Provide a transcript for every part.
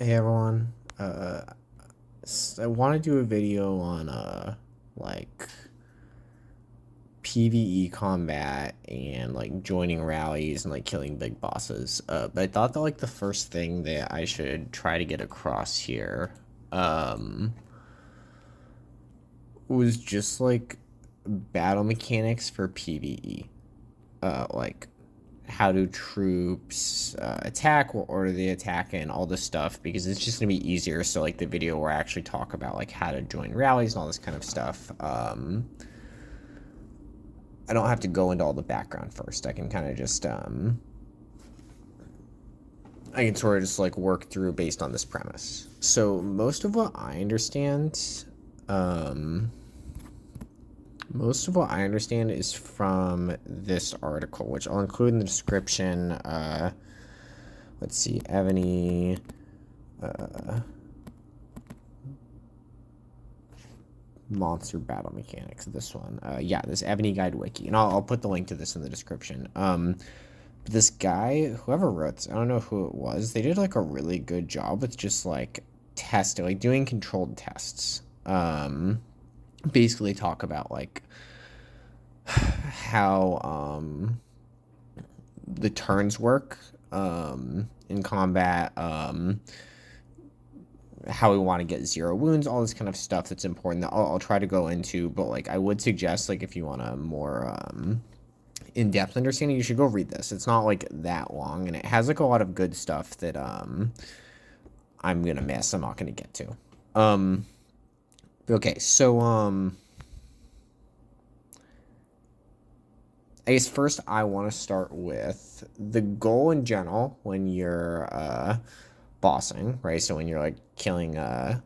Hey everyone. I want to do a video on like PvE combat and like joining rallies and like killing big bosses. But I thought that like the first thing that I should try to get across here um was just like battle mechanics for PvE. Like how do troops attack, what order they attack, and all this stuff, because it's just gonna be easier. So like the video where I actually talk about like how to join rallies and all this kind of stuff, I don't have to go into all the background first. I can kind of just I can sort of just like work through based on this premise. So um most of what I understand is from this article, which I'll include in the description. Let's see, Evony, monster battle mechanics. This one, yeah, this Evony Guide wiki, and I'll put the link to this in the description. But this guy, whoever wrote this, I don't know who it was. They did like a really good job with just like testing, like doing controlled tests. Basically talk about like how the turns work in combat, how we want to get 0 wounds, all this kind of stuff that's important that I'll try to go into. But like I would suggest, like, if you want a more in-depth understanding, you should go read this. It's not like that long, and it has like a lot of good stuff that I'm gonna miss. I'm not gonna get to. Okay, so I guess first I want to start with the goal in general when you're bossing, right? So when you're like you're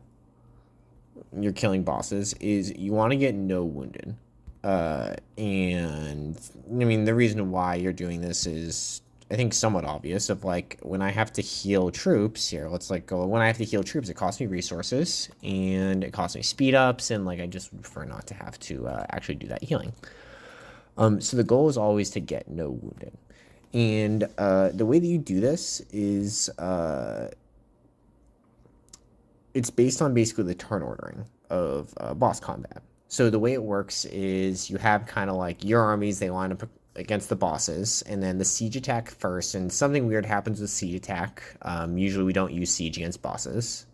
killing bosses, is you want to get no wounded. And I mean, the reason why you're doing this is, I think, somewhat obvious. Of like, when I have to heal troops here, let's like go. When I have to heal troops, it costs me resources and it costs me speed ups, and like I just prefer not to have to actually do that healing. So the goal is always to get no wounded, and the way that you do this is it's based on basically the turn ordering of boss combat. So the way it works is you have kind of like your armies, they line up against the bosses, and then the siege attack first. And something weird happens with siege attack. Usually we don't use siege against bosses.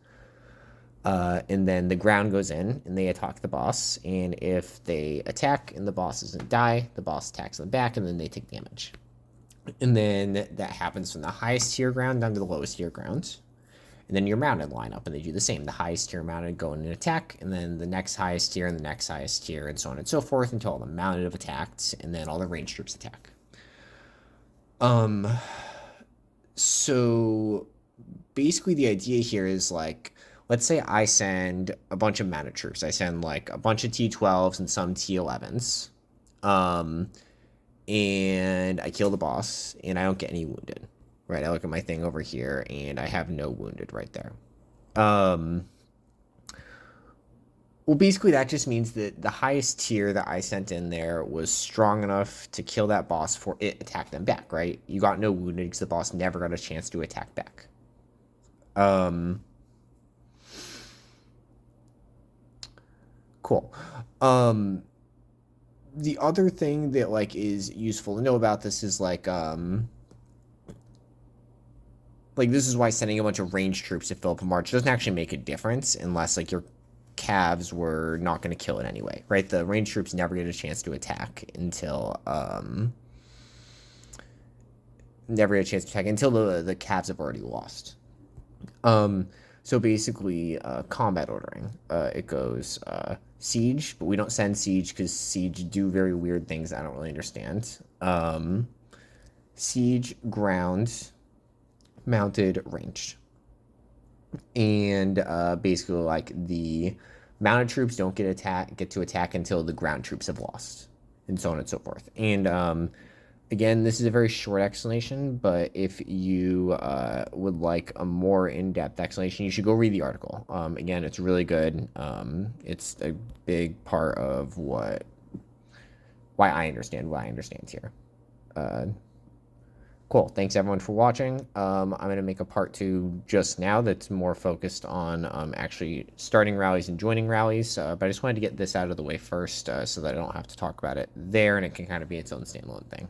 And then the ground goes in and they attack the boss. And if they attack and the boss doesn't die, the boss attacks them back and then they take damage. And then that happens from the highest tier ground down to the lowest tier ground. And then your mounted line up and they do the same. The highest tier mounted go in and attack, and then the next highest tier and the next highest tier, and so on and so forth, until all the mounted have attacked, and then all the ranged troops attack. Um, so basically the idea here is like, let's say I send a bunch of mounted troops. I send like a bunch of T12s and some T11s. Um, and I kill the boss and I don't get any wounded. Right, I look at my thing over here and I have no wounded right there. Um, well, basically that just means that the highest tier that I sent in there was strong enough to kill that boss before it attacked them back, right? You got no wounded because the boss never got a chance to attack back. Um, cool. Um, the other thing that like is useful to know about this is like this is why sending a bunch of ranged troops to fill up a march doesn't actually make a difference unless like your calves were not going to kill it anyway, right? The ranged troops never get a chance to attack until the calves have already lost. So basically, combat ordering. It goes siege, but we don't send siege because siege do very weird things I don't really understand. Siege, ground, mounted, ranged. And basically, like, the mounted troops don't get to attack until the ground troops have lost, and so on and so forth. And again, this is a very short explanation, but if you would like a more in-depth explanation, you should go read the article. Again, it's really good. It's a big part of why I understand here. Cool. Thanks everyone for watching. I'm going to make a part 2 just now that's more focused on actually starting rallies and joining rallies. But I just wanted to get this out of the way first so that I don't have to talk about it there and it can kind of be its own standalone thing.